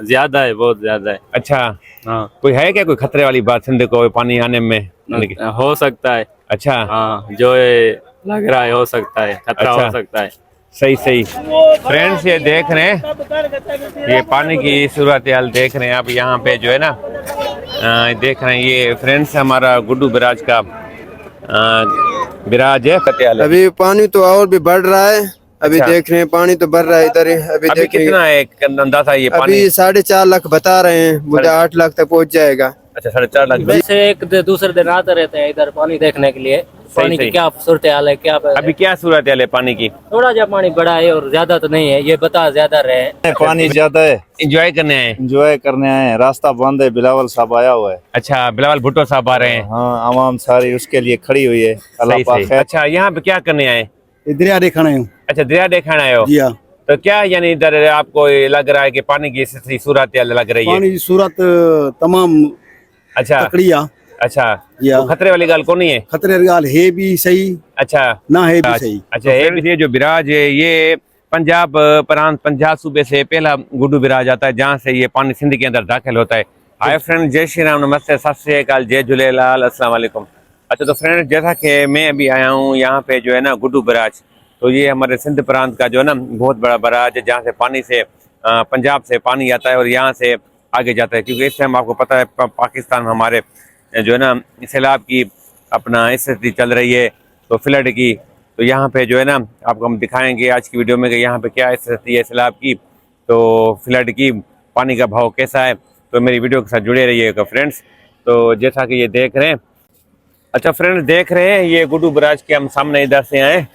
ज्यादा है, बहुत ज्यादा है। अच्छा, हाँ, कोई है क्या कोई खतरे वाली बात सिंध को पानी आने में? हो सकता है। अच्छा हाँ, जो ये लग रहा है हो सकता है, खतरा अच्छा, हो सकता है। सही सही। फ्रेंड्स ये देख रहे हैं, ये पानी की सूरत हाल देख रहे हैं आप यहाँ पे जो है ना, देख रहे हैं ये फ्रेंड्स हमारा गुड्डू बिराज का बिराज है। अभी पानी तो और भी बढ़ रहा है। अभी अच्छा। देख रहे हैं पानी तो बढ़ रहा है इधर ही। अभी अभी देख रहे कितना है अंदाजा ये पानी? अभी 4.5 लाख बता रहे हैं, मुझे 8 लाख तक पहुंच जाएगा। अच्छा, 4.5 लाख। वैसे एक दूसरे दिन आते रहते हैं इधर पानी देखने के लिए। पानी सही। की क्या सूरत हाल है, क्या अभी क्या सूरत हाल है पानी की? थोड़ा जा पानी बड़ा है और ज्यादा तो नहीं है, ये बता ज्यादा रहे हैं। पानी ज्यादा है, एंजॉय करने आए? एंजॉय करने आए हैं। रास्ता बंद है, बिलावल साहब आया हुआ है। अच्छा, बिलावल भुट्टो साहब आ रहे हैं। हाँ, आवाम सारी उसके लिए खड़ी हुई है। अल्लाह सही पाक सही। खैर। अच्छा, यहाँ पे क्या करने आए? दरिया देखना है। अच्छा, दरिया देखने आए हो? जी हाँ। तो क्या यानी इधर आपको ये लग रहा है कि पानी की स्थिति सूरत हाल लग रही है? पानी की सूरत तमाम अच्छा तकड़िया। अच्छा, या। तो खतरे वाली गल को नहीं है? खतरे की गाल है भी सही, अच्छा ना है भी सही। अच्छा, ये जो बिराज है ये पंजाब प्रांत, पंजाब सूबे से पहला गुड्डू बिराज आता है जहाँ से ये पानी सिंध के अंदर दाखिल होता है। हाय फ्रेंड, जय श्री राम, नमस्ते, सत श्री अकाल, जय झूलेलाल, अस्सलाम वालेकुम। अच्छा, तो फ्रेंड जैसा कि मैं अभी आया हूँ यहाँ पे जो है ना गुड्डू बिराज, तो ये हमारे सिंध प्रांत का जो है ना बहुत बड़ा बराज है जहाँ से पानी से पंजाब से पानी आता है और यहाँ से आगे जाता है। क्योंकि इस टाइम आपको पता है पाकिस्तान हमारे जो है ना सैलाब की अपना स्थिति चल रही है, तो फ्लड की। तो यहाँ पे जो है ना आपको हम दिखाएंगे आज की वीडियो में कि यहाँ पे क्या स्थिति है सैलाब की, तो फ्लड की, पानी का भाव कैसा है। तो मेरी वीडियो के साथ जुड़े रहिएगा फ्रेंड्स। तो जैसा कि ये देख रहे हैं, अच्छा फ्रेंड्स देख रहे हैं ये गुड्डू बिराज के हम सामने इधर से आए,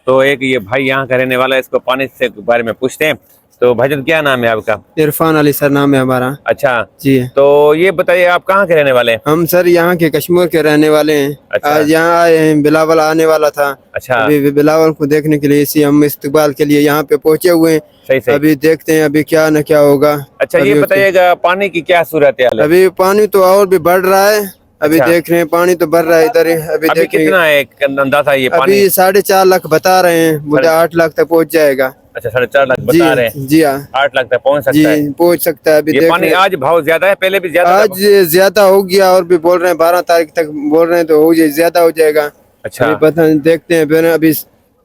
तो एक ये भाई यहाँ का रहने वाला है, इसको पानी से बारे में पूछते हैं। तो भाईजान क्या नाम है आपका? इरफान अली सर नाम है हमारा। अच्छा जी। तो ये बताइए आप कहाँ के रहने वाले हैं? हम सर यहाँ के कश्मीर के रहने वाले हैं। अच्छा। आज यहाँ आए हैं, बिलावल आने वाला था। अच्छा, अभी बिलावल को देखने के लिए इसी हम इस्तकबाल के लिए यहाँ पे पहुँचे हुए हैं। सही सही। अभी देखते हैं अभी क्या न क्या होगा। अच्छा, ये बताइएगा पानी की क्या सूरत हाल है? अभी पानी तो और भी बढ़ रहा है। अभी अच्छा। देख रहे हैं पानी तो बढ़ रहा है इधर ही। अभी देख रहे हैं कितना है अंदाजा ये पानी? अभी 4.5 लाख बता रहे हैं, मुझे 8 लाख तक पहुँच जाएगा। अच्छा, 4.5 लाख बता रहे हैं। जी हाँ, 8 लाख तक पहुँच सकता जी है? पहुँच सकता है। अभी ये देख पानी रहे हैं। आज भाव ज्यादा है, पहले भी ज्यादा था? आज ज्यादा हो गया और भी बोल रहे हैं 12 तारीख तक बोल रहे हैं, तो हो जाए ज्यादा हो जाएगा। अच्छा, अभी पता नहीं, देखते हैं। फिर अभी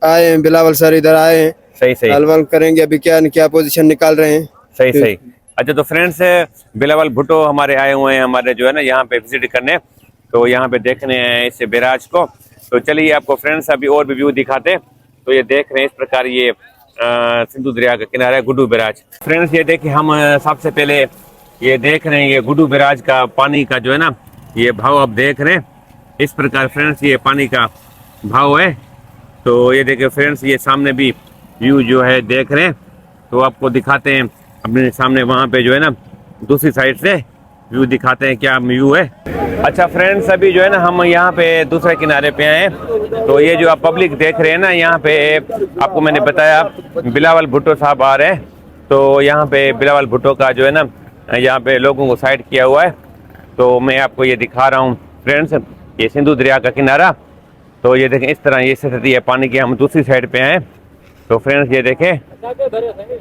आए हैं बिलावल सर इधर आए हैं, सही सही हलवल करेंगे अभी क्या न क्या पोजीशन निकाल रहे हैं। सही सही। अच्छा, तो फ्रेंड्स बिलावल भुट्टो हमारे आए हुए हैं हमारे जो है ना यहाँ पे विजिट करने, तो यहाँ पे देखने हैं इस बिराज को। तो चलिए आपको फ्रेंड्स अभी और भी व्यू दिखाते। तो ये देख रहे हैं इस प्रकार ये सिंधु दरिया का किनारा है गुड्डू बिराज। फ्रेंड्स ये देखिए हम सबसे पहले ये देख रहे हैं ये गुड्डू बिराज का पानी का जो है ना ये भाव आप देख रहे हैं इस प्रकार फ्रेंड्स, ये पानी का भाव है। तो ये देखिए फ्रेंड्स ये सामने भी व्यू जो है देख रहे हैं, तो आपको दिखाते हैं अपने सामने वहाँ पे जो है ना दूसरी साइड से व्यू दिखाते हैं क्या व्यू है। अच्छा फ्रेंड्स अभी जो है ना हम यहाँ पे दूसरे किनारे पे आए हैं, तो ये जो आप पब्लिक देख रहे हैं ना यहाँ पे आपको मैंने बताया बिलावल भुट्टो साहब आ रहे हैं, तो यहाँ पे बिलावल भुट्टो का जो है ना यहाँ पे लोगों को साइड किया हुआ है। तो मैं आपको ये दिखा रहा हूँ फ्रेंड्स, ये सिंधु दरिया का किनारा। तो ये देखें इस तरह ये स्थिति है पानी की। हम दूसरी साइड पे आए, तो फ्रेंड्स ये देखें,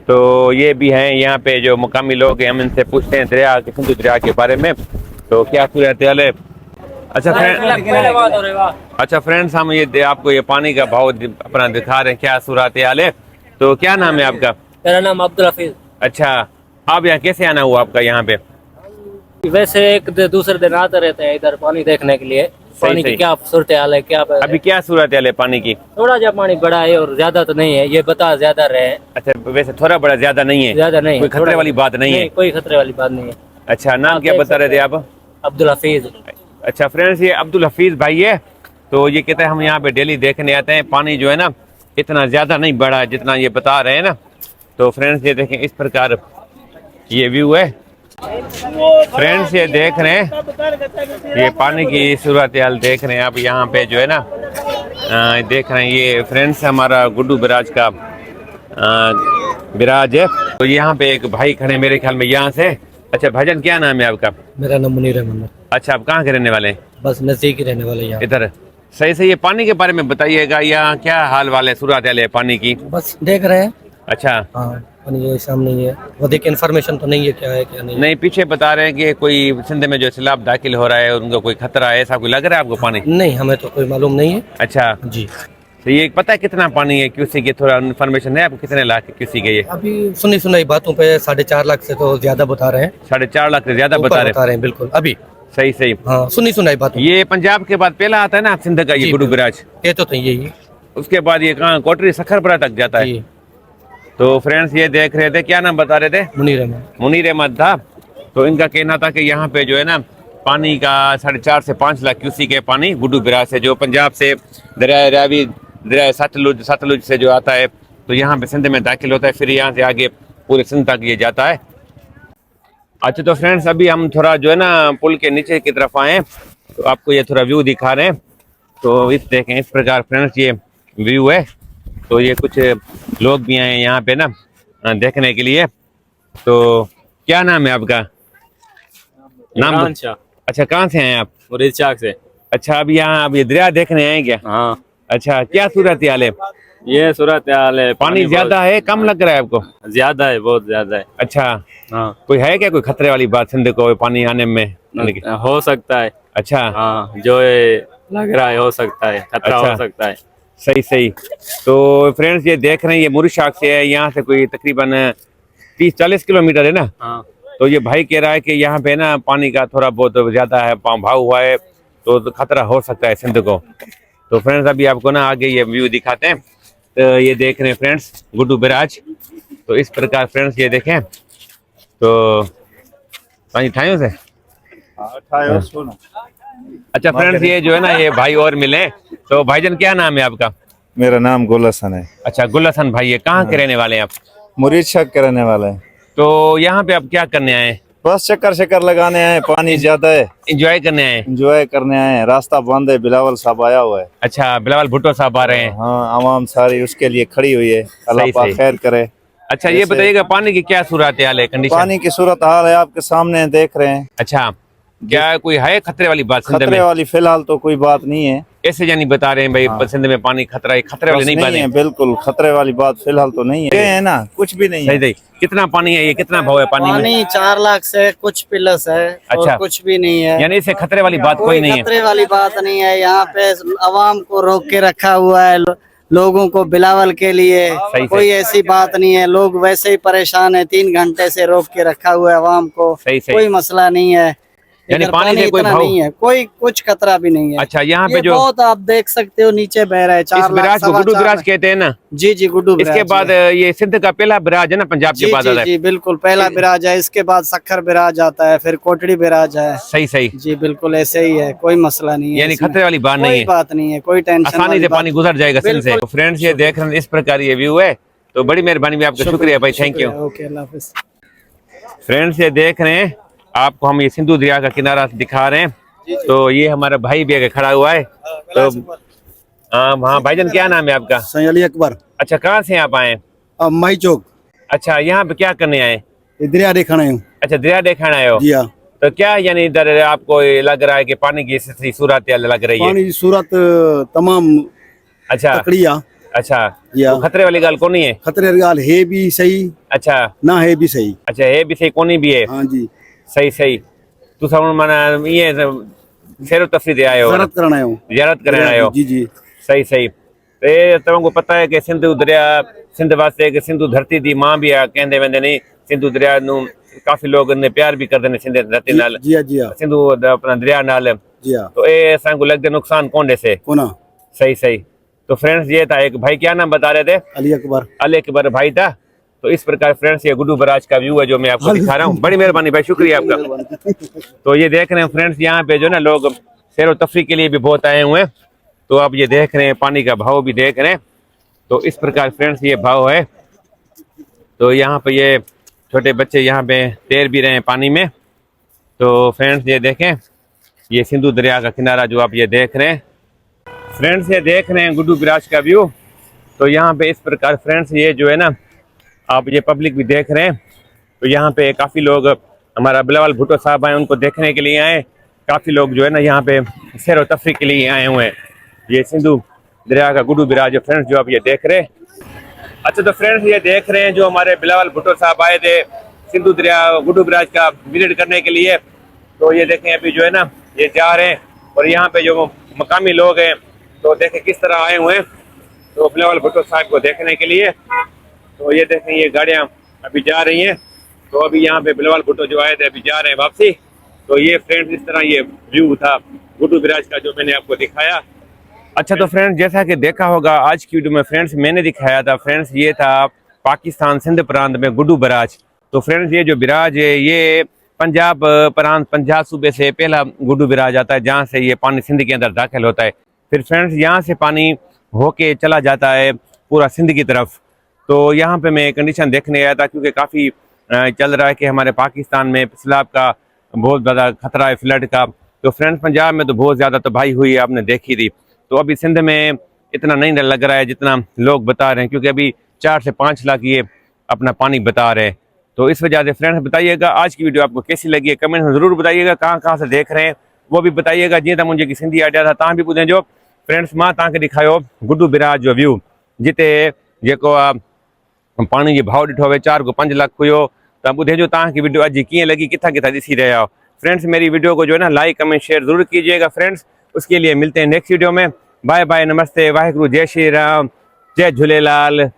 तो ये भी हैं यहाँ पे जो मुकामी लोग हैं, हम इनसे पूछते हैं दरिया के, सिंधु दरिया के बारे में, तो क्या सूरत हाल है। अच्छा फ्रेंड्स हम ये आपको ये पानी का भाव अपना दिखा रहे हैं क्या सूरत हाल है। तो क्या नाम है आपका? मेरा नाम अब्दुल हफीज। अच्छा, आप यहाँ कैसे आना हुआ आपका यहाँ पे? वैसे एक दूसरे दिन आते रहते हैं इधर पानी देखने के लिए। पानी की क्या सूरत हाल है, क्या अभी क्या सूरत हाल है पानी की? थोड़ा जा पानी बड़ा है और ज्यादा तो नहीं है, ये बता ज्यादा रहे हैं। अच्छा, वैसे थोड़ा बड़ा ज्यादा नहीं है? ज्यादा नहीं, कोई खतरे वाली बात नहीं है? कोई खतरे वाली बात नहीं है। अच्छा, नाम क्या बता रहे थे आप? अब्दुल हफीज। अच्छा फ्रेंड्स ये अब्दुल हफीज भाई है, तो ये कहते हैं हम यहाँ पे डेली देखने आते हैं, पानी जो है ना इतना ज्यादा नहीं बढ़ा है जितना ये बता रहे हैं ना। तो फ्रेंड्स ये देखें इस प्रकार ये व्यू है। फ्रेंड्स ये देख रहे हैं ये पानी की सूरत हाल देख रहे हैं आप यहाँ पे जो है ना देख रहे हैं ये फ्रेंड्स हमारा गुड्डू बिराज का बिराज है। तो यहाँ पे एक भाई खड़े मेरे ख्याल में यहाँ से। अच्छा भाईजान क्या नाम है आपका? मेरा नाम मुनीर अहमद। अच्छा, आप कहाँ के रहने वाले हैं? बस नजदीक ही रहने वाले यहाँ। इधर सही सही। ये पानी के बारे में बताइएगा, यहाँ क्या हाल वाले सूरत हाल है पानी की? बस देख रहे हैं। अच्छा, हाँ। पानी ये सामने ही है, वो देखिए इन्फॉर्मेशन तो नहीं है क्या है क्या नहीं है। नहीं, पीछे बता रहे हैं कि कोई सिंध में जो सैलाब दाखिल हो रहा है उनको कोई खतरा है, ऐसा कोई लग रहा है आपको पानी? नहीं, हमें तो कोई मालूम नहीं है अच्छा, जी। तो ये पता है कितना पानी है क्यूसी के? थोड़ा इन्फॉर्मेशन है आपको, कितने लाख क्यूसी के ये? अभी सुनी सुनाई बातों पे 4.5 लाख से तो ज्यादा बता रहे हैं, 4.5 लाख से ज्यादा ऊपर बता रहे हैं। बिल्कुल अभी। सही सही। हाँ, सुनी सुनाई बातों। ये पंजाब के बाद पहला आता है ना सिंध का, ये जी, गुडू बिराज। ये तो यही उसके बाद ये कहाँ कोटरी सखरपुरा तक जाता है। जी। तो फ्रेंड्स ये देख रहे थे, क्या नाम बता रहे थे? मुनीर अहमद। मुनीर अहमद था। तो इनका कहना था कि यहाँ पे जो है ना पानी का 4.5 से 5 लाख क्यूसी के पानी गुडू बिराज से, जो पंजाब से दरिया रावी, दरिया सतलुज से जो आता है, तो यहाँ पे सिंध में दाखिल होता है, फिर यहाँ से आगे पूरे सिंध तक ये जाता है। अच्छा, तो फ्रेंड्स अभी हम थोड़ा जो है ना पुल के नीचे की तरफ आए, तो आपको ये थोड़ा व्यू दिखा रहे हैं। तो इस देखें, इस प्रकार फ्रेंड्स ये व्यू है। तो ये कुछ लोग भी आए यहाँ पे ना देखने के लिए। तो क्या नाम है आपका? नाम? अच्छा, कहाँ से हैं आप? मुरीद चाक से। अच्छा, अब यहाँ अब ये दरिया देखने आए क्या? हाँ, अच्छा, क्या सूरत हाल है? ये सूरत हाल है। पानी ज्यादा है, कम लग रहा है आपको? ज्यादा है, बहुत ज्यादा है। अच्छा, हाँ, कोई है क्या कोई खतरे वाली बात सिंध को पानी आने में? हो सकता है। अच्छा, हाँ, जो ये लग रहा है हो सकता है, खतरा अच्छा। हो सकता है। सही सही। तो फ्रेंड्स ये देख रहे हैं, ये मुरीशाक से है, यहाँ से कोई तकरीबन 30-40 किलोमीटर है ना। हाँ, तो ये भाई कह रहा है कि यहाँ पे ना पानी का थोड़ा बहुत ज्यादा है, भाव हुआ है, तो खतरा हो सकता है सिंध को। तो फ्रेंड्स अभी आपको ना आगे ये व्यू दिखाते हैं। तो ये देख रहे हैं फ्रेंड्स गुडू बिराज। तो इस प्रकार फ्रेंड्स ये देखें, तो पानी ठाइयों से। अच्छा फ्रेंड्स, ये जो है ना ये भाई और मिले। तो भाईजान क्या नाम है आपका? मेरा नाम गुल हसन है। अच्छा, गुल हसन भाई, ये कहाँ के रहने वाले हैं आप? मुरीद शक के रहने वाले हैं। तो यहाँ पे आप क्या करने आए हैं? बस चक्कर लगाने आए, पानी ज्यादा है, एंजॉय करने आए हैं? एंजॉय करने आए हैं। रास्ता बंद है, बिलावल साहब आया हुआ है। अच्छा, बिलावल भुट्टो साहब आ रहे हैं। हाँ, आवाम सारी उसके लिए खड़ी हुई है। अल्लाह सही, पाक सही। खैर करे। अच्छा, ये बताइएगा पानी की क्या सूरत हाल है, कंडीशन? पानी की सूरत हाल है आपके सामने देख रहे हैं। अच्छा, क्या कोई है खतरे वाली बात सिंध खतरे में? वाली फिलहाल तो कोई बात नहीं है। ऐसे यानी बता रहे हैं भाई सिंध में पानी खतरा है, खतरे वाली बस नहीं बात है, है। बिल्कुल खतरे वाली बात फिलहाल तो नहीं है। ये है ना, कुछ भी नहीं सही है। सही। कितना पानी है ये, कितना भाव है पानी में? पानी 4 लाख से कुछ प्लस है। अच्छा। और कुछ भी नहीं है, यानी इससे खतरे वाली बात कोई नहीं है। खतरे वाली बात नहीं है। यहाँ पे आवाम को रोक के रखा हुआ है, लोगों को बिलावल के लिए। सही। कोई ऐसी बात नहीं है, लोग वैसे ही परेशान है। 3 घंटे से रोक के रखा हुआ है आवाम को। सही सही। कोई मसला नहीं है, यानी इधर पानी से कोई इतना भाव नहीं है, कोई कुछ खतरा भी नहीं है। अच्छा, यहाँ पे ये जो बहुत आप देख सकते हो नीचे बह रहा है। इस 4 बिराज को लाख गुडू बिराज कहते हैं ना? जी जी, गुड्डू इसके बिराज बाद है। ये सिंध का पहला बिराज है ना, पंजाब के जी बाद जी आता है। जी, बिल्कुल पहला बिराज है। इसके बाद सखर बिराज आता है, फिर कोटड़ी बिराज है। सही सही। जी बिल्कुल ऐसे ही है, कोई मसला नहीं है। यानी इसमें खतरे वाली बात नहीं कोई है, बात नहीं है, कोई टेंशन आसानी वाली से बात पानी गुजर जाएगा सिंध से। बिल्कुल। फ्रेंड्स ये देख रहे हैं, इस प्रकार ये व्यू है। तो बड़ी मेहरबानी भी आपका, शुक्रिया भाई, thank you. Okay, Allah Hafiz. Friends ये देख रहे हैं, आपको हम ये सिंधु दरिया का किनारा दिखा रहे हैं। तो ये हमारा भाई भी आगे खड़ा हुआ है। तो हाँ भाईजान, क्या नाम है आपका? सैयद अकबर। अच्छा, कहाँ से आप आए? माई चौक। अच्छा, यहाँ पे क्या करने आए? दरिया देखना है। अच्छा, दरिया देखने आए हो? जी हाँ। तो क्या यानी इधर आपको ये लग रहा है कि पानी की स्थिति सूरत लग रही है? पानी की सूरत तमाम अच्छा तकड़िया। अच्छा, जी हाँ। तो खतरे वाली गल कौन है? खतरे की गाल है भी सही, अच्छा ना है भी सही। अच्छा, ये भी सही कोनी भी है। हाँ जी, सही सही। तुम हुण माना ये सैरो तफरी ते आए हो, ज़ियारत करना है। ज़ियारत करने आए हो? जी जी। सही सही। तो ये तुमको पता है कि सिंधु दरिया सिंध वास्ते कि सिंधु धरती दी मां भी है कहंदे वेंदे नहीं। सिंधु दरिया नू काफी लोग ने प्यार भी करते हैं सिंध धरती नाल, जी हाँ, जी हाँ, सिंधु अपना दरिया नाल। जी हाँ। तो ये असांको लगदे नुकसान कोने से। कोना सही सही। तो फ्रेंड्स ये था एक भाई, क्या नाम बता रहे थे? अली अकबर। अली अकबर भाई था। तो इस प्रकार फ्रेंड्स ये गुडू बराज का व्यू है जो मैं आपको दिखा रहा हूँ। बड़ी मेहरबानी भाई, शुक्रिया आपका। तो ये देख रहे हैं फ्रेंड्स, यहाँ पे जो ना लोग सैर व तफरी के लिए भी बहुत आए हुए हैं। तो आप ये देख रहे हैं, पानी का भाव भी देख रहे हैं। तो इस प्रकार फ्रेंड्स ये भाव है। तो यहाँ पे ये छोटे बच्चे यहाँ पे तैर भी रहे हैं पानी में। तो फ्रेंड्स ये देखें, ये सिंधु दरिया का किनारा जो आप ये देख रहे हैं। फ्रेंड्स ये देख रहे हैं गुडू बराज का व्यू। तो यहाँ पे इस प्रकार फ्रेंड्स ये जो है ना, आप ये पब्लिक भी देख रहे हैं। तो यहाँ पे काफ़ी लोग, हमारा बिलावल भुट्टो साहब आए, उनको देखने के लिए आए। काफ़ी लोग जो है ना यहाँ पे सैर व तफरी के लिए आए हुए हैं। ये सिंधु दरिया का गुडू बराज फ्रेंड्स जो आप ये देख रहे हैं। अच्छा तो फ्रेंड्स ये देख रहे हैं जो हमारे बिलावल भुट्टो साहब आए थे सिंधु दरिया गुड्डू ब्रिज का विजिट करने के लिए। तो ये देखें अभी जो है ना ये जा रहे हैं और यहाँ पे जो मकामी लोग हैं तो देखें किस तरह आए हुए हैं तो बिलावल भुट्टो साहब को देखने के लिए। तो ये देखें ये गाड़ियाँ अभी जा रही हैं। तो अभी यहाँ पे बिलावल भुट्टो जो आए थे अभी जा रहे हैं वापसी। तो ये फ्रेंड्स इस तरह ये व्यू था गुड्डू ब्रिज का जो मैंने आपको दिखाया। अच्छा तो फ्रेंड्स जैसा कि देखा होगा आज की वीडियो में फ्रेंड्स मैंने दिखाया था फ्रेंड्स ये था पाकिस्तान सिंध प्रांत में गुड्डू ब्रिज। तो फ्रेंड्स ये जो ब्रिज है ये पंजाब प्रांत पंजाब सूबे से पहला गुड्डू ब्रिज आता है जहाँ से ये पानी सिंध के अंदर दाखिल होता है। फिर फ्रेंड्स यहाँ से पानी होके चला जाता है पूरा सिंध की तरफ। तो यहाँ पे मैं कंडीशन देखने आया था क्योंकि काफ़ी चल रहा है कि हमारे पाकिस्तान में सैलाब का बहुत ज़्यादा खतरा है फ्लड का। तो फ्रेंड्स पंजाब में तो बहुत ज़्यादा तबाही हुई है आपने देखी थी। तो अभी सिंध में इतना नहीं लग रहा है जितना लोग बता रहे हैं क्योंकि अभी 4 से 5 लाख ये अपना पानी बता रहे हैं। तो इस वजह से फ्रेंड्स बताइएगा आज की वीडियो आपको कैसी लगी है कमेंट में ज़रूर बताइएगा। कहाँ से देख रहे हैं वो भी बताइएगा। जी तो मुझे की सिंधी आइडिया था तव्हां भी ॿुधे जो फ्रेंड्स मां तव्हांखे ॾेखारियो गुड्डू ब्रिज जो व्यू जिते जेको आहे पानी जो भाव ॾिठो हुए 4 को 5 लाख हुयो। तव्हां ॿुधे जो तव्हांखे वीडियो अॼु कीअं लगी किथां ॾिसी रहिया हो। फ्रेंड्स मेरी वीडियो को जो है ना लाइक कमेंट शेयर जरूर कीजिएगा फ्रेंड्स। उसके लिए मिलते हैं नेक्स्ट वीडियो में। बाय बाय नमस्ते वाहिगुरु जय श्री राम जय झूलेलाल।